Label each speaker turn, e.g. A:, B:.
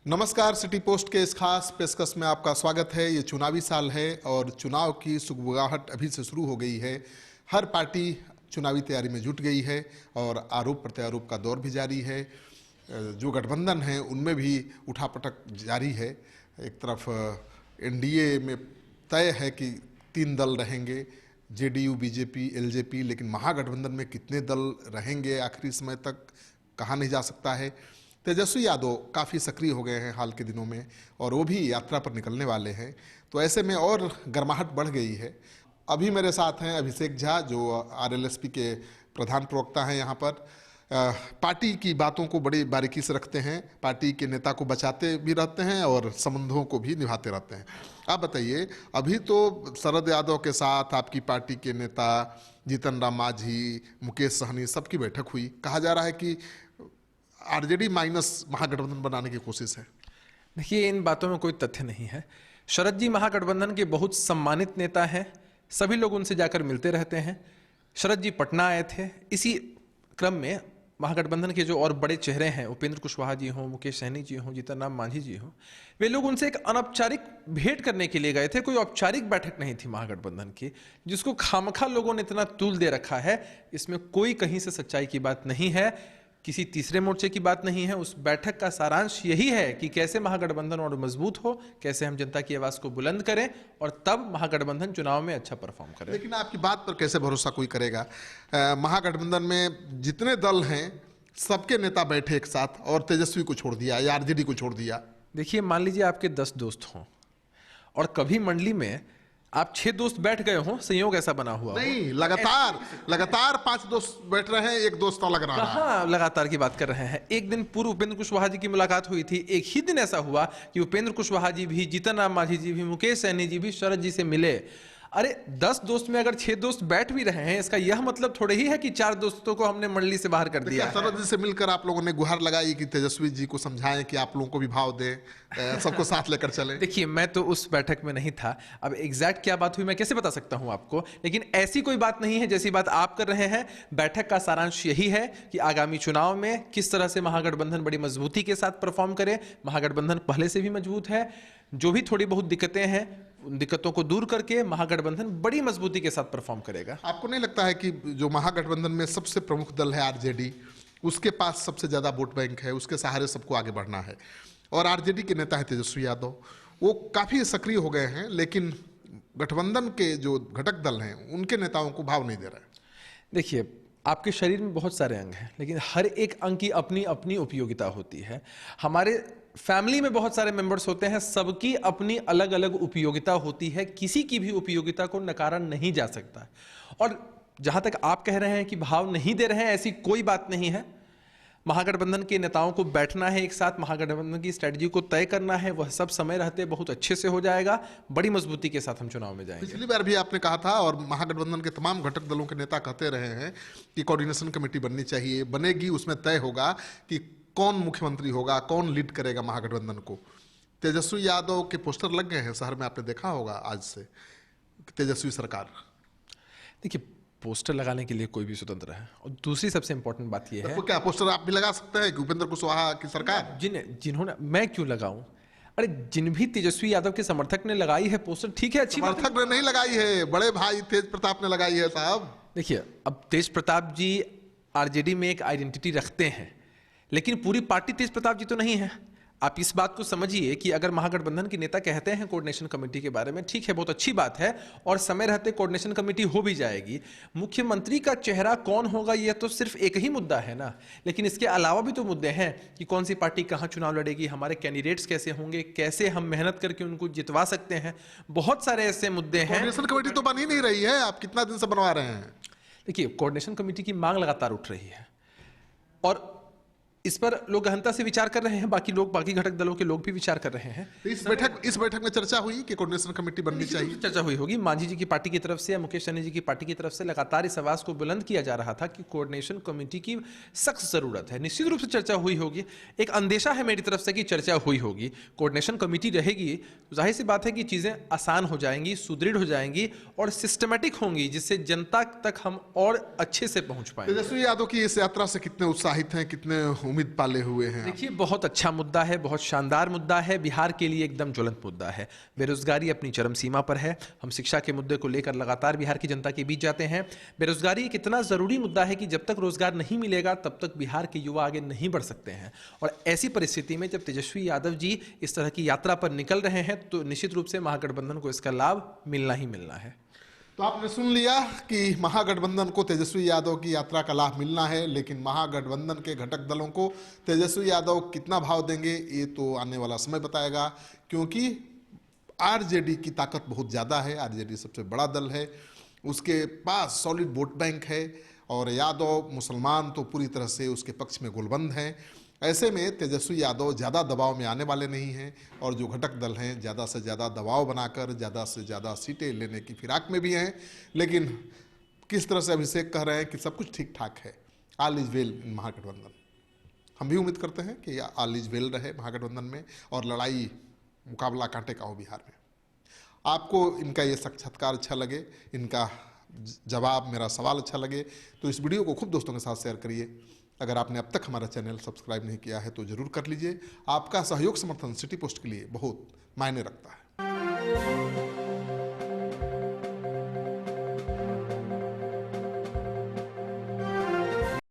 A: नमस्कार। City post के इस खास पेशकश में आपका स्वागत है। ये चुनावी साल है और चुनाव की सुगबुगाहट अभी से शुरू हो गई है। हर पार्टी चुनावी तैयारी में जुट गई है और आरोप प्रत्यारोप का दौर भी जारी है। जो गठबंधन है उनमें भी उठापटक जारी है। एक तरफ एनडीए में तय है कि 3 दल रहेंगे, जेडीयू, बीजेपी, एलजेपी, लेकिन महागठबंधन में कितने दल रहेंगे आखिरी समय तक कहा नहीं जा सकता है। तेजस्वी यादव काफ़ी सक्रिय हो गए हैं हाल के दिनों में और वो भी यात्रा पर निकलने वाले हैं, तो ऐसे में और गर्माहट बढ़ गई है। अभी मेरे साथ हैं अभिषेक झा, जो आरएलएसपी के प्रधान प्रवक्ता हैं। यहाँ पर पार्टी की बातों को बड़ी बारीकी से रखते हैं, पार्टी के नेता को बचाते भी रहते हैं और संबंधों को भी निभाते रहते हैं। आप बताइए, अभी तो शरद यादव के साथ आपकी पार्टी के नेता जीतन राम मांझी, मुकेश सहनी सबकी बैठक हुई। कहा जा रहा है कि आरजेडी माइनस महागठबंधन बनाने की कोशिश है।
B: देखिए, इन बातों में कोई तथ्य नहीं है। शरद जी महागठबंधन के बहुत सम्मानित नेता हैं, सभी लोग उनसे जाकर मिलते रहते हैं। शरद जी पटना आए थे, इसी क्रम में महागठबंधन के जो और बड़े चेहरे हैं, उपेंद्र कुशवाहा जी हों, मुकेश सहनी जी हों, जीतन राम मांझी जी हों, वे लोग उनसे एक अनौपचारिक भेंट करने के लिए गए थे। कोई औपचारिक बैठक नहीं थी महागठबंधन की, जिसको खामखा लोगों ने इतना तूल दे रखा है। इसमें कोई कहीं से सच्चाई की बात नहीं है, किसी तीसरे मोर्चे की बात नहीं है। उस बैठक का सारांश यही है कि कैसे महागठबंधन और मजबूत हो, कैसे हम जनता की आवाज को बुलंद करें और तब महागठबंधन चुनाव में अच्छा परफॉर्म करे।
A: लेकिन आपकी बात पर कैसे भरोसा कोई करेगा? महागठबंधन में जितने दल हैं सबके नेता बैठे एक साथ और तेजस्वी को छोड़ दिया या आरजेडी को छोड़ दिया।
B: देखिए, मान लीजिए आपके 10 दोस्त हों और कभी मंडली में आप 6 दोस्त बैठ गए हो, संयोग ऐसा बना हुआ
A: नहीं, लगातार 5 दोस्त बैठ रहे हैं, एक दोस्त अलग रहा है।
B: हाँ, लगातार की बात कर रहे हैं। एक दिन पूर्व उपेंद्र कुशवाहा जी की मुलाकात हुई थी। एक ही दिन ऐसा हुआ कि उपेंद्र कुशवाहा जी भी, जीतन राम मांझी जी भी, मुकेश सहनी जी भी शरद जी से मिले। अरे 10 दोस्त में अगर 6 दोस्त बैठ भी रहे हैं, इसका यह मतलब थोड़े ही है कि 4 दोस्तों को हमने मंडली से बाहर कर दिया।
A: शरद जी से मिलकर आप लोगों ने गुहार लगाई कि तेजस्वी जी को समझाएं कि आप लोगों को भी भाव दें, सबको साथ लेकर चलें।
B: देखिए, मैं तो उस बैठक में नहीं था, अब एग्जैक्ट क्या बात हुई मैं कैसे बता सकता हूं आपको, लेकिन ऐसी कोई बात नहीं है जैसी बात आप कर रहे हैं। बैठक का सारांश यही है कि आगामी चुनाव में किस तरह से महागठबंधन बड़ी मजबूती के साथ परफॉर्म करे। महागठबंधन पहले से भी मजबूत है, जो भी थोड़ी बहुत दिक्कतें हैं उन दिक्कतों को दूर करके महागठबंधन बड़ी मजबूती के साथ परफॉर्म करेगा।
A: आपको नहीं लगता है कि जो महागठबंधन में सबसे प्रमुख दल है आरजेडी, उसके पास सबसे ज्यादा वोट बैंक है, उसके सहारे सबको आगे बढ़ना है, और आरजेडी के नेता है तेजस्वी यादव, वो काफी सक्रिय हो गए हैं, लेकिन गठबंधन के जो घटक दल हैं उनके नेताओं को भाव नहीं दे रहे।
B: देखिए, आपके शरीर में बहुत सारे अंग हैं, लेकिन हर एक अंग की अपनी अपनी उपयोगिता होती है। हमारे फैमिली में बहुत सारे मेंबर्स होते हैं, सबकी अपनी अलग अलग उपयोगिता होती है। किसी की भी उपयोगिता को नकारा नहीं जा सकता। और जहां तक आप कह रहे हैं कि भाव नहीं दे रहे हैं, ऐसी कोई बात नहीं है। महागठबंधन के नेताओं को बैठना है एक साथ, महागठबंधन की स्ट्रेटजी को तय करना है, वह सब समय रहते बहुत अच्छे से हो जाएगा। बड़ी मजबूती के साथ हम चुनाव में जाएंगे।
A: पिछली बार भी आपने कहा था और महागठबंधन के तमाम घटक दलों के नेता कहते रहे हैं कि कोऑर्डिनेशन कमेटी बननी चाहिए, बनेगी, उसमें तय होगा कि कौन मुख्यमंत्री होगा, कौन लीड करेगा महागठबंधन को। तेजस्वी यादव के पोस्टर लग गए हैं शहर में, आपने देखा होगा आज से, तेजस्वी सरकार।
B: देखिए, पोस्टर लगाने के लिए कोई भी स्वतंत्र है, और दूसरी सबसे इंपॉर्टेंट बात यह है,
A: तो क्या पोस्टर आप भी लगा सकते हैं कि उपेंद्र कुशवाहा की सरकार?
B: जिन्होंने, मैं क्यों लगाऊं? अरे जिन भी तेजस्वी यादव के समर्थक ने लगाई है पोस्टर, ठीक है, अच्छी बात है।
A: समर्थक ने नहीं लगाई है, बड़े भाई तेज प्रताप ने लगाई है साहब।
B: देखिए, अब तेज प्रताप जी आरजेडी में एक आइडेंटिटी रखते हैं, लेकिन पूरी पार्टी तेज प्रताप जी तो नहीं है। आप इस बात को समझिए कि अगर महागठबंधन के नेता कहते हैं कोऑर्डिनेशन कमेटी के बारे में, ठीक है, बहुत अच्छी बात है, और समय रहते कोऑर्डिनेशन कमेटी हो भी जाएगी। मुख्यमंत्री का चेहरा कौन होगा यह तो सिर्फ एक ही मुद्दा है ना, लेकिन इसके अलावा भी तो मुद्दे हैं कि कौन सी पार्टी कहां चुनाव लड़ेगी, हमारे कैंडिडेट्स कैसे होंगे, कैसे हम मेहनत करके उनको जितवा सकते हैं। बहुत सारे ऐसे मुद्दे हैं।
A: कोऑर्डिनेशन कमेटी तो बन ही नहीं रही है, आप कितना दिन से बनवा रहे हैं?
B: देखिए, कोऑर्डिनेशन कमेटी की मांग लगातार उठ रही है और इस पर लोग गहनता से विचार कर रहे हैं, बाकी घटक दलों के लोग भी विचार कर रहे हैं।
A: तो इस बैठक में चर्चा हुई कि कोऑर्डिनेशन कमेटी बननी चाहिए।
B: चर्चा हुई होगी, मांझी जी की पार्टी की तरफ से या मुकेश सहनी जी की पार्टी की तरफ से लगातार इस आवाज को बुलंद किया जा रहा था कि कोऑर्डिनेशन कमेटी की सख्त जरूरत है। निश्चित रूप से चर्चा हुई होगी, एक अंदेशा है मेरी तरफ से कि चर्चा हुई होगी। कोऑर्डिनेशन कमेटी रहेगी, जाहिर सी बात है कि चीजें आसान हो जाएंगी, सुदृढ़ हो जाएंगी और सिस्टमेटिक होंगी, जिससे जनता तक हम और अच्छे से पहुंच पाएंगे।
A: तेजस्वी यादव की इस यात्रा से कितने उत्साहित हैं, कितने उम्मीद पाले हुए हैं आप?
B: देखिए, बहुत अच्छा मुद्दा है, बहुत शानदार मुद्दा है, बिहार के लिए एकदम ज्वलंत मुद्दा है। बेरोजगारी अपनी चरम सीमा पर है। हम शिक्षा के मुद्दे को लेकर लगातार बिहार की जनता के बीच जाते हैं। बेरोजगारी एक इतना ज़रूरी मुद्दा है कि जब तक रोजगार नहीं मिलेगा तब तक बिहार के युवा आगे नहीं बढ़ सकते हैं। और ऐसी परिस्थिति में जब तेजस्वी यादव जी इस तरह की यात्रा पर निकल रहे हैं तो निश्चित रूप से महागठबंधन को इसका लाभ मिलना ही मिलना है।
A: तो आपने सुन लिया कि महागठबंधन को तेजस्वी यादव की यात्रा का लाभ मिलना है, लेकिन महागठबंधन के घटक दलों को तेजस्वी यादव कितना भाव देंगे ये तो आने वाला समय बताएगा, क्योंकि आरजेडी की ताकत बहुत ज़्यादा है। आरजेडी सबसे बड़ा दल है, उसके पास सॉलिड वोट बैंक है और यादव मुसलमान तो पूरी तरह से उसके पक्ष में गोलबंद हैं। ऐसे में तेजस्वी यादव ज़्यादा दबाव में आने वाले नहीं हैं और जो घटक दल हैं ज़्यादा से ज़्यादा दबाव बनाकर ज़्यादा से ज़्यादा सीटें लेने की फिराक में भी हैं। लेकिन किस तरह से अभिषेक कह रहे हैं कि सब कुछ ठीक ठाक है, ऑल इज वेल इन महागठबंधन। हम भी उम्मीद करते हैं कि ऑल इज वेल रहे महागठबंधन में और लड़ाई मुकाबला कांटे का हो बिहार में। आपको इनका ये साक्षात्कार अच्छा लगे, इनका जवाब मेरा सवाल अच्छा लगे तो इस वीडियो को खूब दोस्तों के साथ शेयर करिए। अगर आपने अब तक हमारा चैनल सब्सक्राइब नहीं किया है तो जरूर कर लीजिए। आपका सहयोग समर्थन सिटी पोस्ट के लिए बहुत मायने रखता है।